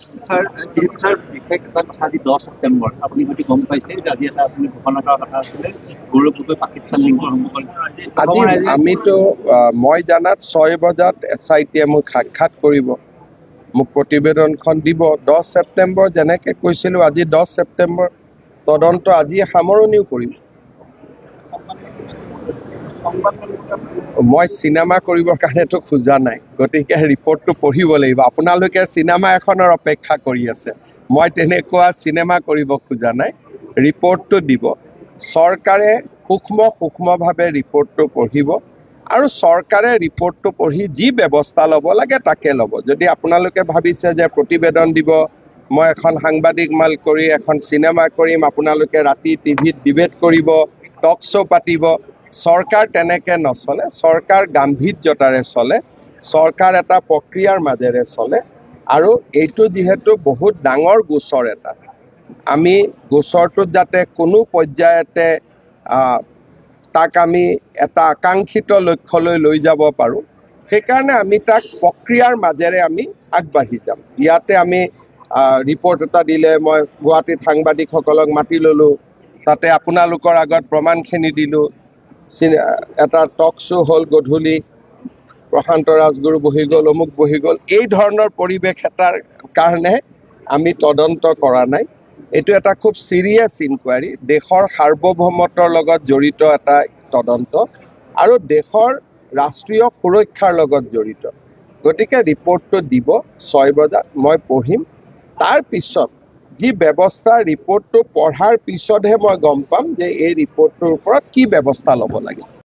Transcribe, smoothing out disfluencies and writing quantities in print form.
sir যেহেতু sir বিশেষ এটা কথা আজি 10 ছেপ্টেম্বৰ আপুনি হয়তো গম পাইছে যে আজি এটা আপুনি ঘোষণা কৰাৰ কথা আছিলে গৌৰৱ গগৈ পাকিস্তান লিংকৰ সন্মুখত আজি আমিতো মই জানাত 6 বজাত SIT মোক সাক্ষাৎ কৰিব মোক প্ৰতিবেদনখন দিব 10 ছেপ্টেম্বৰ যেনেকৈ কৈছিলোঁ আজি 10 ছেপ্টেম্বৰ তদন্ত আজি সামৰণিও কৰিম মই চিনেমা কৰিবৰ কাৰণেতো খোজা নাই গতিকে ৰিপৰ্টটো পঢ়িব লাগিব আপোনালোকে চিনেমা এখনৰ অপেক্ষা কৰি আছে মই তেনেকুৱা চিনেমা কৰিব খোজা নাই ৰিপৰ্টটো দিব চৰকাৰে সূক্ষ্মভাৱে ৰিপৰ্টটো পঢ়িব আৰু চৰকাৰে ৰিপৰ্টটো পঢ়ি যি ব্যৱস্থা ল'ব লাগে তাকে ল'ব যদি আপোনালোকে ভাবিছে যে প্ৰতিবেদন দিব মই এখন সাংবাদিক মাল কৰি এখন চিনেমা কৰিম আপোনালোকে ৰাতি টিভিত ডিবেট কৰিব টক শ্ব' পাতিব চৰকাৰ তেনেকে নচলে চৰকাৰ গাম্ভীৰ্যতাৰে চলে চৰকাৰ এটা প্ৰক্ৰিয়াৰ মাজেৰে চলে আৰু এইটো যিহেতু বহুত ডাঙৰ গোচৰ এটা আমি গোচৰটোত যাতে কোনো পৰ্যায়তে তাক আমি এটা আকাংক্ষিত লক্ষ্যলৈ লৈ যাব পাৰোঁ সেইকাৰণে আমি তাক প্ৰক্ৰিয়াৰ মাজেৰে আমি আগবাঢ়ি যাম ইয়াতে আমি ৰিপৰ্ট এটা দিলে মই গুৱাহাটীত সাংবাদিকসকলক মাতি ল'লোঁ তাতে আপোনালোকৰ আগত প্ৰমাণখিনি দিলোঁ এটা টক শ্ব' হ'ল গধূলি প্ৰশান্ত ৰাজগুৰু বহি গ'ল অমুক বহি গ'ল এই ধৰণৰ পৰিৱেশ এটাৰ কাৰণে আমি তদন্ত কৰা নাই এইটো এটা খুব চিৰিয়াছ ইনকুৱাৰী দেশৰ সাৰ্বভৌমত্বৰ লগত জড়িত এটা তদন্ত আৰু দেশৰ ৰাষ্ট্ৰীয় সুৰক্ষাৰ লগত জড়িত গতিকে ৰিপৰ্টটো দিব 6 বজাত মই পঢ়িম তাৰ পিছত যি ব্যৱস্থা ৰিপৰ্টটো পঢ়াৰ পিছতহে মই গম পাম যে এই ৰিপৰ্টটোৰ ওপৰত কি ব্যৱস্থা ল'ব লাগে